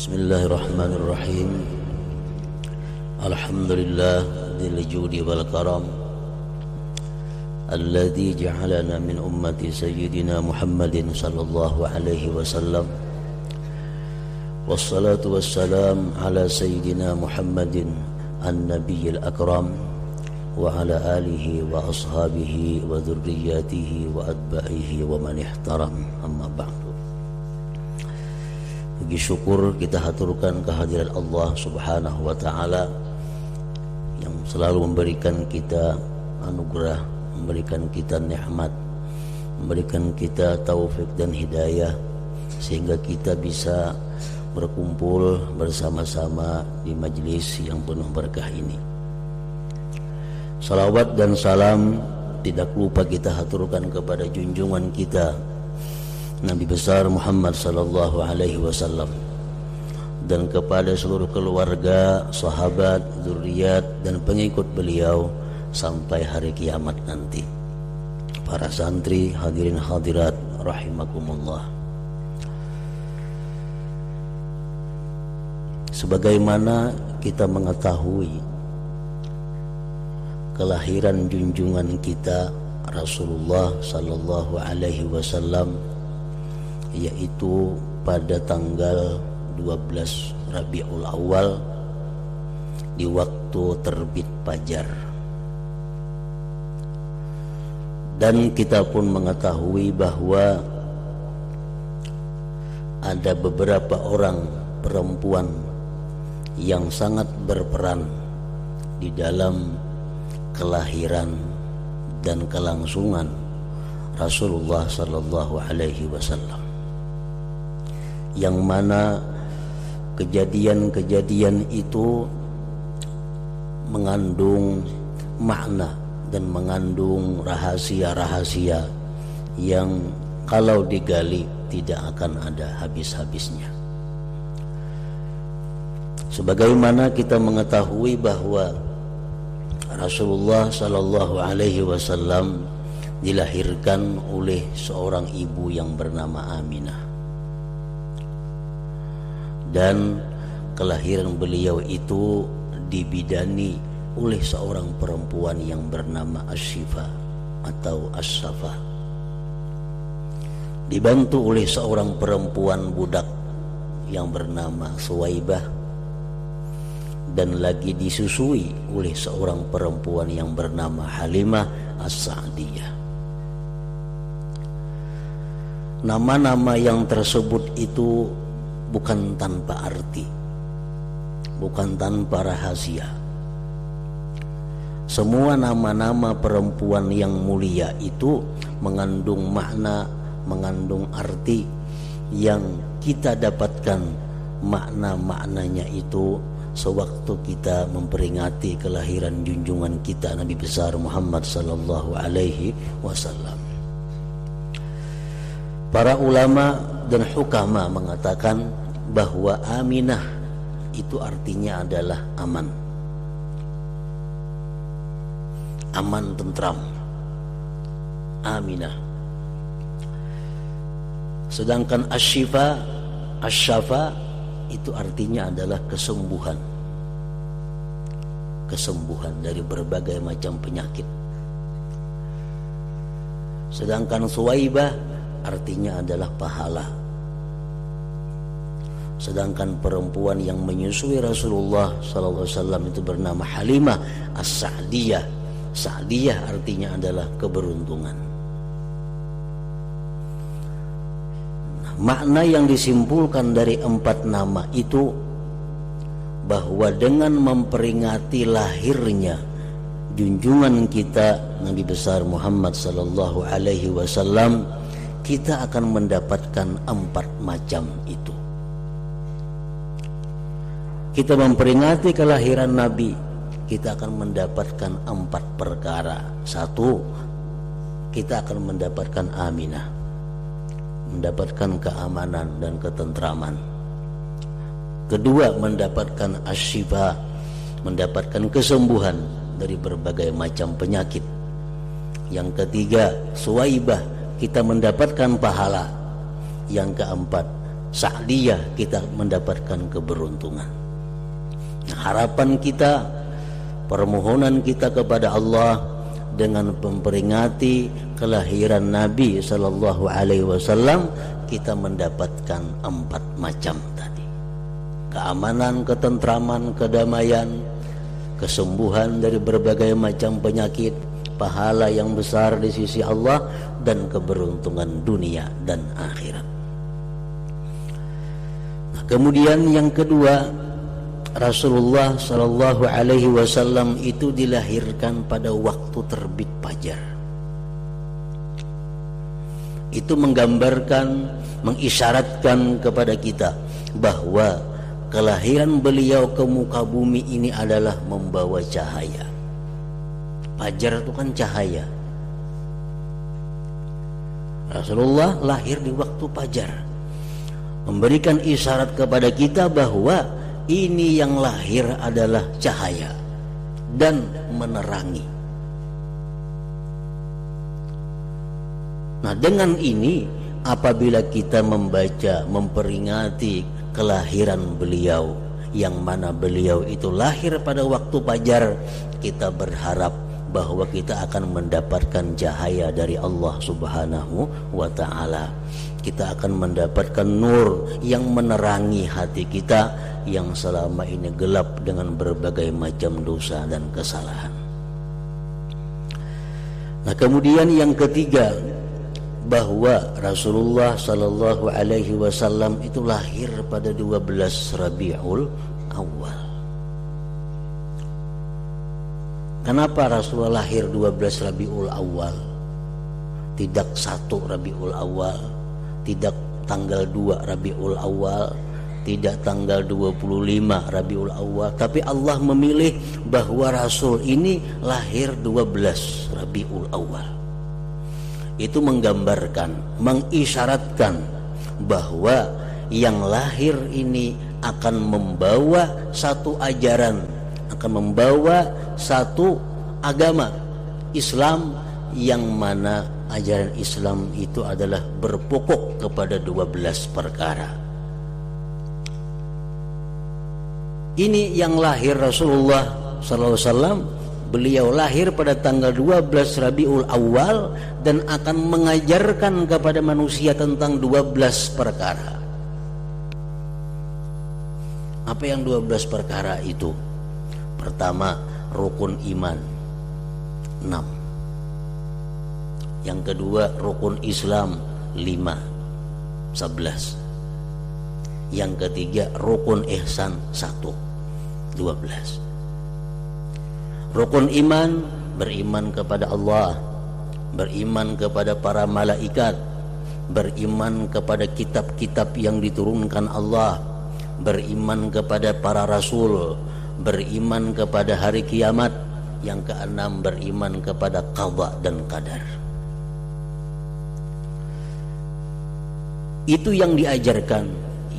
Bismillahirrahmanirrahim. Alhamdulillah dzil judi wal karam alladzi ja'alana min ummati sayyidina Muhammadin sallallahu alaihi wasallam. Wassalatu wassalam ala sayyidina Muhammadin an-nabiyil akram wa ala alihi wa ashabihi wa dzurriyyatihi wa atba'ihi wa man ihtaram. Amma ba'du. Puji syukur kita haturkan kehadiran Allah Subhanahu wa ta'ala yang selalu memberikan kita anugerah, memberikan kita nikmat, memberikan kita taufik dan hidayah sehingga kita bisa berkumpul bersama-sama di majlis yang penuh berkah ini. Salawat dan salam tidak lupa kita haturkan kepada junjungan kita Nabi besar Muhammad sallallahu alaihi wasallam dan kepada seluruh keluarga, sahabat, zuriat dan pengikut beliau sampai hari kiamat nanti. Para santri, hadirin hadirat rahimakumullah. Sebagaimana kita mengetahui kelahiran junjungan kita Rasulullah sallallahu alaihi wasallam, yaitu pada tanggal 12 Rabiul Awal di waktu terbit fajar. Dan kita pun mengetahui bahwa ada beberapa orang perempuan yang sangat berperan di dalam kelahiran dan kelangsungan Rasulullah sallallahu alaihi wasallam, yang mana kejadian-kejadian itu mengandung makna dan mengandung rahasia-rahasia yang kalau digali tidak akan ada habis-habisnya. Sebagaimana kita mengetahui bahwa Rasulullah sallallahu alaihi wasallam dilahirkan oleh seorang ibu yang bernama Aminah. Dan kelahiran beliau itu dibidani oleh seorang perempuan yang bernama Asy-Syifa atau As-Safa, dibantu oleh seorang perempuan budak yang bernama Suwaibah, dan lagi disusui oleh seorang perempuan yang bernama Halimah As-Sa'diyah. Nama-nama yang tersebut itu bukan tanpa arti, bukan tanpa rahasia. Semua nama-nama perempuan yang mulia itu mengandung makna, mengandung arti yang kita dapatkan makna-maknanya itu sewaktu kita memperingati kelahiran junjungan kita Nabi besar Muhammad sallallahu alaihi wasallam. Para ulama dan hukama mengatakan bahwa Aminah itu artinya adalah aman, aman tentram, Aminah. Sedangkan Asy-Syifa, Asy-Syafa itu artinya adalah kesembuhan, kesembuhan dari berbagai macam penyakit. Sedangkan Suwaibah artinya adalah pahala. Sedangkan perempuan yang menyusui Rasulullah SAW itu bernama Halimah As-Sa'diyah. Sa'diyah artinya adalah keberuntungan. Nah, makna yang disimpulkan dari 4 nama itu bahwa dengan memperingati lahirnya junjungan kita Nabi besar Muhammad sallallahu alaihi wasallam, kita akan mendapatkan 4 macam itu. Kita memperingati kelahiran Nabi, kita akan mendapatkan 4 perkara. 1, kita akan mendapatkan Aminah, mendapatkan keamanan dan ketentraman. 2, mendapatkan Asy-Syifa, mendapatkan kesembuhan dari berbagai macam penyakit. Yang 3, Suwaibah, kita mendapatkan pahala. Yang keempat, sa'diyah, kita mendapatkan keberuntungan. Nah, harapan kita, permohonan kita kepada Allah dengan memperingati kelahiran Nabi sallallahu alaihi wasallam, kita mendapatkan 4 macam tadi. Keamanan, ketentraman, kedamaian, kesembuhan dari berbagai macam penyakit, pahala yang besar di sisi Allah, dan keberuntungan dunia dan akhirat. Nah, kemudian yang kedua, Rasulullah sallallahu alaihi wasallam itu dilahirkan pada waktu terbit fajar. Itu menggambarkan, mengisyaratkan kepada kita bahwa kelahiran beliau ke muka bumi ini adalah membawa cahaya. Fajar itu kan cahaya. Rasulullah lahir di waktu fajar, memberikan isyarat kepada kita bahwa ini yang lahir adalah cahaya dan menerangi. Nah, dengan ini apabila kita membaca, memperingati kelahiran beliau, yang mana beliau itu lahir pada waktu fajar, kita berharap bahwa kita akan mendapatkan cahaya dari Allah Subhanahu wa ta'ala. Kita akan mendapatkan nur yang menerangi hati kita yang selama ini gelap dengan berbagai macam dosa dan kesalahan. Nah, kemudian yang ketiga, bahwa Rasulullah sallallahu alaihi wasallam itu lahir pada 12 Rabiul Awal. Kenapa Rasulullah lahir 12 Rabiul Awal? Tidak 1 Rabiul Awal, tidak tanggal 2 Rabiul Awal, tidak tanggal 25 Rabiul Awal, tapi Allah memilih bahwa Rasul ini lahir 12 Rabiul Awal. Itu menggambarkan, mengisyaratkan bahwa yang lahir ini akan membawa satu ajaran, akan membawa satu agama Islam, yang mana ajaran Islam itu adalah berpokok kepada 12 perkara. Ini yang lahir Rasulullah SAW. Beliau lahir pada tanggal 12 Rabiul Awal dan akan mengajarkan kepada manusia tentang 12 perkara. Apa yang 12 perkara itu? Pertama, rukun iman 6. Yang kedua, rukun Islam 5, 11. Yang ketiga, rukun ihsan 1, 12. Rukun iman, beriman kepada Allah, beriman kepada para malaikat, beriman kepada kitab-kitab yang diturunkan Allah, beriman kepada para rasul, beriman kepada hari kiamat. Yang keenam, beriman kepada qada dan qadar. Itu yang diajarkan,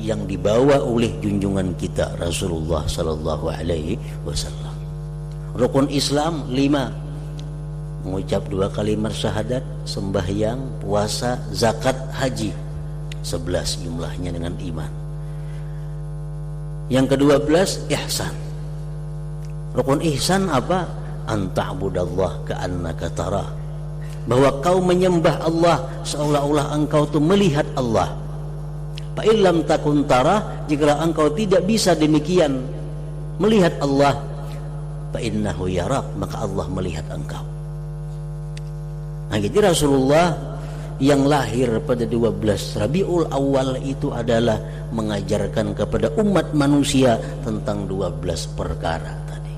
yang dibawa oleh junjungan kita Rasulullah sallallahu alaihi wasallam. Rukun Islam 5, mengucap 2 kalimat syahadat, sembahyang, puasa, zakat, haji. 11 jumlahnya dengan iman. Yang ke-12, ihsan. Rukun ihsan apa? Anta'budallah ka'annaka tarah. Bahwa kau menyembah Allah seolah-olah engkau itu melihat Allah. Fa illam takun tarah, jika engkau tidak bisa demikian melihat Allah, fa innahu yarak, maka Allah melihat engkau. Nah, jadi Rasulullah yang lahir pada 12 Rabiul Awal itu adalah mengajarkan kepada umat manusia tentang 12 perkara tadi.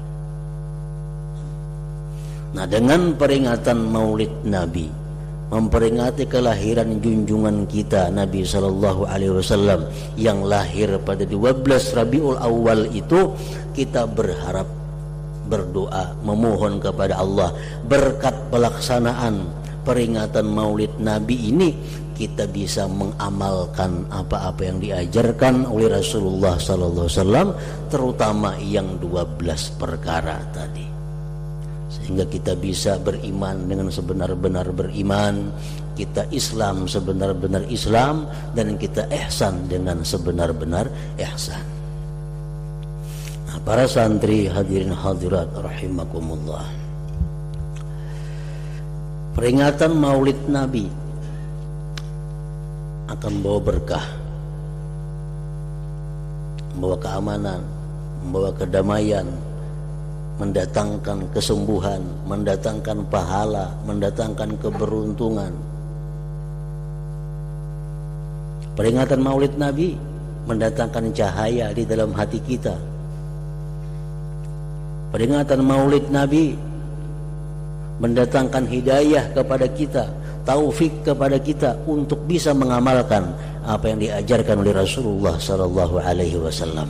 Nah, dengan peringatan Maulid Nabi, memperingati kelahiran junjungan kita Nabi sallallahu alaihi wasallam yang lahir pada 12 Rabiul Awal itu, kita berharap, berdoa, memohon kepada Allah berkat pelaksanaan peringatan Maulid Nabi ini, kita bisa mengamalkan apa-apa yang diajarkan oleh Rasulullah sallallahu alaihi wasallam, terutama yang 12 perkara tadi. Sehingga kita bisa beriman dengan sebenar-benar beriman, kita Islam sebenar-benar Islam dan kita ihsan dengan sebenar-benar ihsan. Nah, para santri hadirin hadirat rahimakumullah, peringatan Maulid Nabi akan membawa berkah, membawa keamanan, membawa kedamaian, mendatangkan kesembuhan, mendatangkan pahala, mendatangkan keberuntungan. Peringatan Maulid Nabi mendatangkan cahaya di dalam hati kita. Peringatan Maulid Nabi mendatangkan hidayah kepada kita, taufik kepada kita untuk bisa mengamalkan apa yang diajarkan oleh Rasulullah sallallahu alaihi wasallam.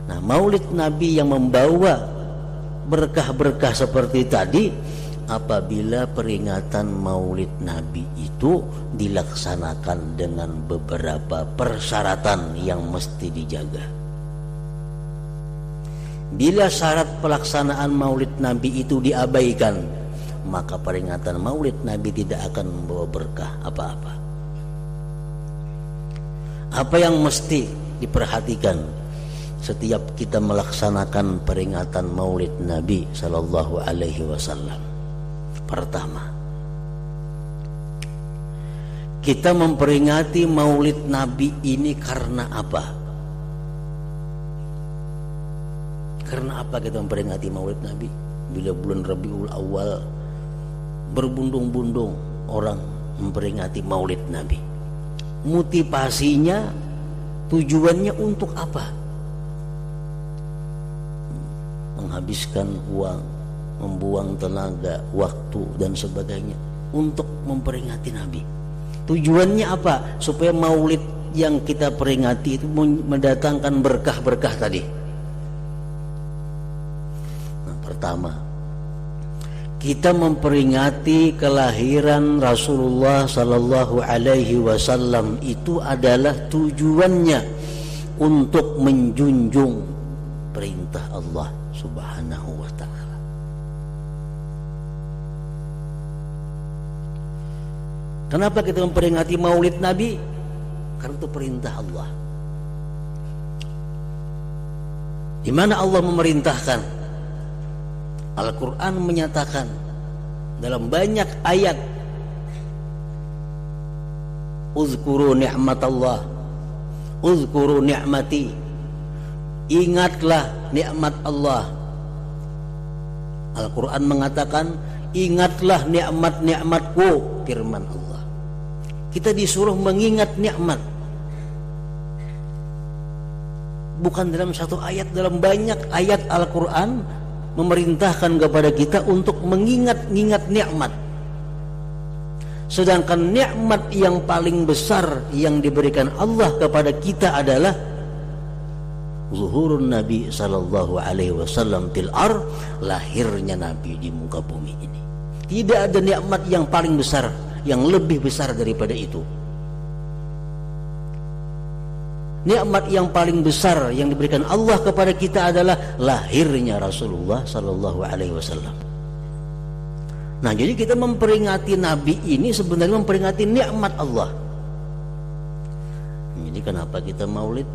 Nah, Maulid Nabi yang membawa berkah-berkah seperti tadi, apabila peringatan Maulid Nabi itu dilaksanakan dengan beberapa persyaratan yang mesti dijaga. Bila syarat pelaksanaan Maulid Nabi itu diabaikan, maka peringatan Maulid Nabi tidak akan membawa berkah apa-apa. Apa yang mesti diperhatikan setiap kita melaksanakan peringatan Maulid Nabi sallallahu alaihi wasallam? Pertama, kita memperingati Maulid Nabi ini karena apa? Karena apa kita memperingati Maulid Nabi? Bila bulan Rabiul Awal berbundung-bundung orang memperingati Maulid Nabi, motivasinya, tujuannya untuk apa? Menghabiskan uang, membuang tenaga, waktu dan sebagainya untuk memperingati Nabi. Tujuannya apa? Supaya Maulid yang kita peringati itu mendatangkan berkah-berkah tadi. Pertama, kita memperingati kelahiran Rasulullah sallallahu alaihi wasallam itu adalah tujuannya untuk menjunjung perintah Allah Subhanahu wa taala. Kenapa kita memperingati Maulid Nabi? Karena itu perintah Allah. Di mana Allah memerintahkan? Al-Quran menyatakan dalam banyak ayat, uzkuru ni'matallah, uzkuru ni'mati, ingatlah nikmat Allah. Al-Quran mengatakan, ingatlah nikmat-nikmatku, firman Allah. Kita disuruh mengingat nikmat, bukan dalam satu ayat, dalam banyak ayat Al-Quran memerintahkan kepada kita untuk mengingat-ingat nikmat. Sedangkan nikmat yang paling besar yang diberikan Allah kepada kita adalah zuhurun Nabi sallallahu alaihi wasallam fil ardh, lahirnya Nabi di muka bumi ini. Tidak ada nikmat yang paling besar, yang lebih besar daripada itu. Nikmat yang paling besar yang diberikan Allah kepada kita adalah lahirnya Rasulullah sallallahu alaihi wasallam. Nah, jadi kita memperingati Nabi ini sebenarnya memperingati nikmat Allah. Jadi kenapa kita Maulid?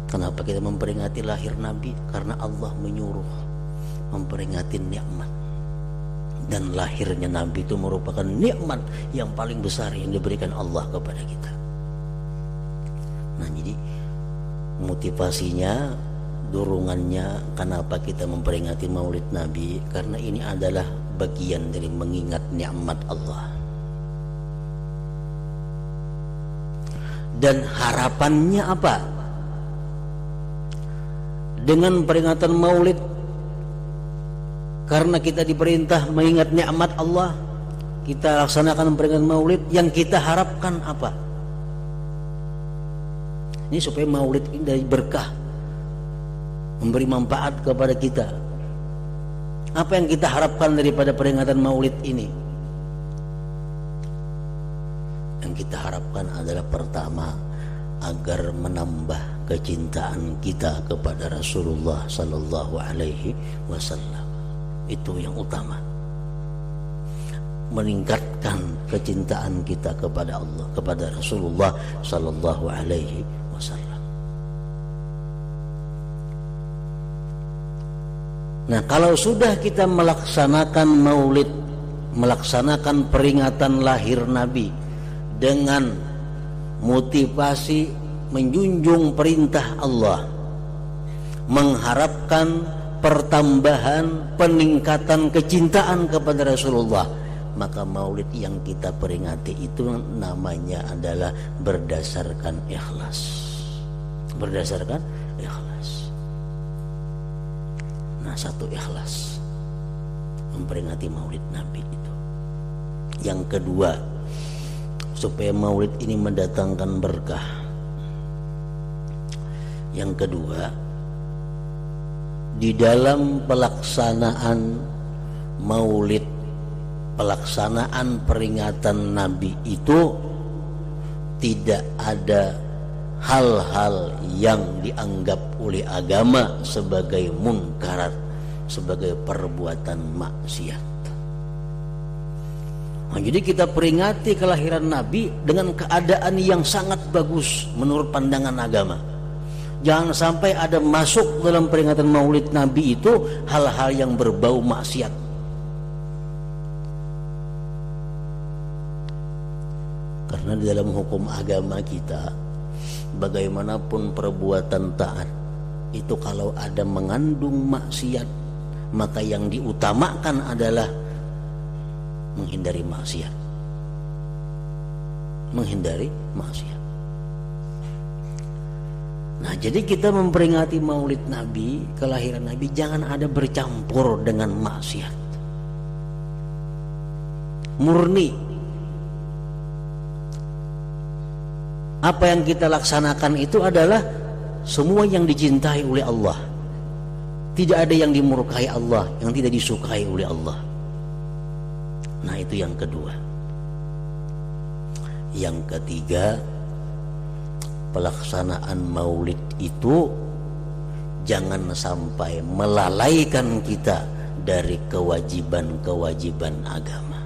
Kenapa kita memperingati lahir Nabi? Karena Allah menyuruh memperingati nikmat. Dan lahirnya Nabi itu merupakan nikmat yang paling besar yang diberikan Allah kepada kita. Nah, jadi motivasinya, dorongannya, kenapa kita memperingati Maulid Nabi? Karena ini adalah bagian dari mengingat nikmat Allah. Dan harapannya apa? Dengan peringatan Maulid, karena kita diperintah mengingat nikmat Allah, kita laksanakan peringatan Maulid. Yang kita harapkan apa? Ini supaya Maulid ini dari berkah, memberi manfaat kepada kita. Apa yang kita harapkan daripada peringatan Maulid ini? Yang kita harapkan adalah pertama, agar menambah kecintaan kita kepada Rasulullah sallallahu alaihi wasallam. Itu yang utama. meningkatkan kecintaan kita kepada Allah, kepada Rasulullah sallallahu alaihi wasallam. Nah, kalau sudah kita melaksanakan maulid, melaksanakan peringatan lahir Nabi dengan motivasi menjunjung perintah Allah, mengharapkan pertambahan, peningkatan kecintaan kepada Rasulullah, maka maulid yang kita peringati itu namanya adalah berdasarkan ikhlas. Berdasarkan ikhlas. Nah, satu ikhlas memperingati maulid Nabi itu. Yang kedua, supaya maulid ini mendatangkan berkah. Yang kedua, di dalam pelaksanaan maulid, pelaksanaan peringatan Nabi itu tidak ada hal-hal yang dianggap oleh agama sebagai munkarat, sebagai perbuatan maksiat. Nah, jadi kita peringati kelahiran Nabi dengan keadaan yang sangat bagus menurut pandangan agama. Jangan sampai ada masuk dalam peringatan maulid Nabi itu hal-hal yang berbau maksiat. Karena di dalam hukum agama kita, bagaimanapun perbuatan taat itu kalau ada mengandung maksiat, maka yang diutamakan adalah menghindari maksiat. Menghindari maksiat. Nah, jadi kita memperingati maulid Nabi, kelahiran Nabi, jangan ada bercampur dengan maksiat. Murni. Apa yang kita laksanakan itu adalah semua yang dicintai oleh Allah. Tidak ada yang dimurkai Allah, yang tidak disukai oleh Allah. Nah, itu yang kedua. Yang ketiga, pelaksanaan maulid itu jangan sampai melalaikan kita dari kewajiban-kewajiban agama.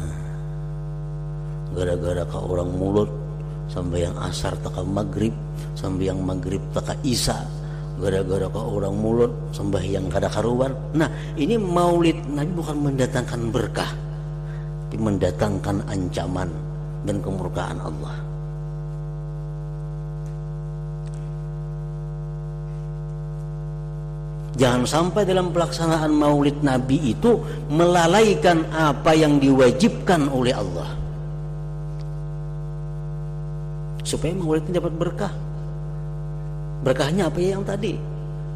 Nah, gara-gara ke orang mulut sampai yang asar taka maghrib, sampai yang maghrib taka isya, gara-gara ke orang mulut sampai yang kada karuan. Nah, ini maulid Nabi bukan mendatangkan berkah, tapi mendatangkan ancaman dan kemurkaan Allah. Jangan sampai dalam pelaksanaan maulid Nabi itu melalaikan apa yang diwajibkan oleh Allah, supaya maulid ini dapat berkah. Berkahnya apa ya yang tadi?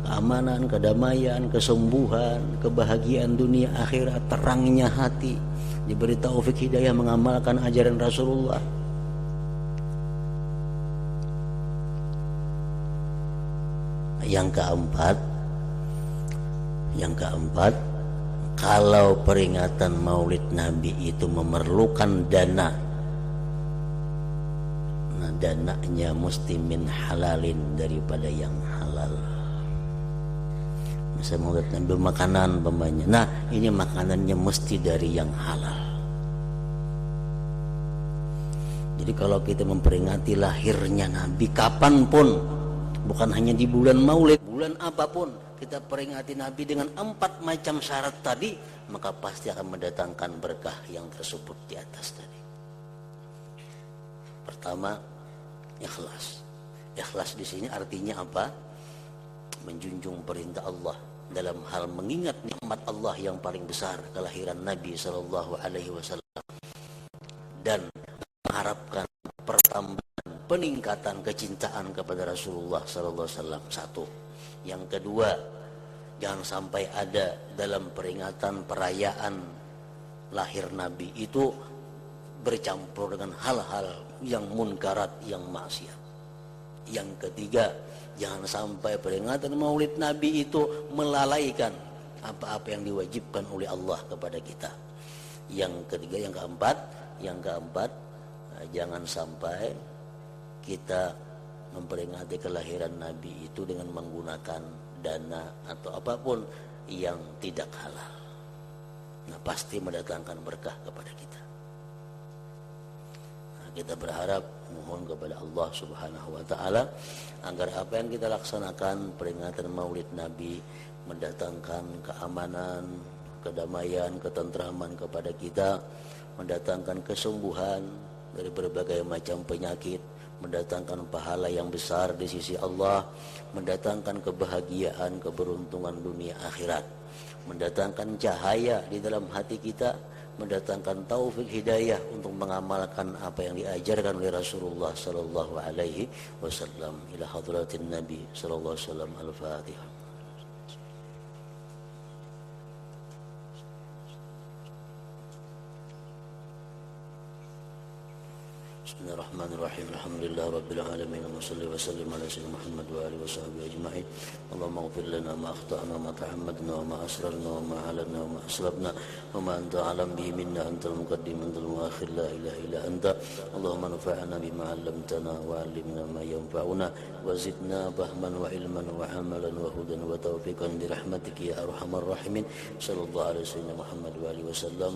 Keamanan, kedamaian, kesembuhan, kebahagiaan dunia akhirat, terangnya hati, diberi taufik hidayah mengamalkan ajaran Rasulullah. Yang keempat, kalau peringatan maulid Nabi itu memerlukan dana, nah dananya mesti min halalin, daripada yang halal. Misalnya maulid Nabi makanan pembanya, nah ini makanannya mesti dari yang halal. Jadi kalau kita memperingati lahirnya Nabi kapanpun, bukan hanya di bulan maulid, bulan apapun kita peringati Nabi dengan 4 macam syarat tadi, maka pasti akan mendatangkan berkah yang tersebut di atas tadi. Pertama, ikhlas. Ikhlas di sini artinya apa? Menjunjung perintah Allah dalam hal mengingat nikmat Allah yang paling besar, kelahiran Nabi sallallahu alaihi wasallam, dan mengharapkan pertambahan, peningkatan kecintaan kepada Rasulullah sallallahu alaihi wasallam. Satu. Yang kedua, jangan sampai ada dalam peringatan perayaan lahir Nabi itu bercampur dengan hal-hal yang munkarat, yang maksiat. Yang ketiga, jangan sampai peringatan maulid Nabi itu melalaikan apa-apa yang diwajibkan oleh Allah kepada kita. Yang ketiga, yang keempat, jangan sampai kita memperingati kelahiran Nabi itu dengan menggunakan dana atau apapun yang tidak halal. nah pasti mendatangkan berkah kepada kita. Nah, kita berharap mohon kepada Allah Subhanahu wa taala agar apa yang kita laksanakan peringatan Maulid Nabi mendatangkan keamanan, kedamaian, ketentraman kepada kita, mendatangkan kesembuhan dari berbagai macam penyakit, mendatangkan pahala yang besar di sisi Allah, mendatangkan kebahagiaan, keberuntungan dunia akhirat, mendatangkan cahaya di dalam hati kita, mendatangkan taufik hidayah untuk mengamalkan apa yang diajarkan oleh Rasulullah sallallahu alaihi wasallam. Ila hadratin Nabi sallallahu alaihi wasallam. Al-Fatihah. Bismillahirrahmanirrahim. Alhamdulillah rabbil alamin. Wa salli wa sallim ala sayyidina Muhammad wa alihi wa sahbihi ajma'in. Allahumma ighfir lana ma akhtana wa ma ta'ammadna wa ma asrarna wa ma a'lanna wa ma asrafna wa ma anta a'lam bihi minna antal muqaddim antal muakhir la ilaha illa anta. Allahumma anfa'na bima 'allamtana wa 'allimna ma yanfa'una wa zidna fahman wa ilman wa 'amalan wa hudan wa tawfiqan bi rahmatika ya arhamar rahimin. Sallallahu alaihi wasallam Muhammad wa alihi wasallam.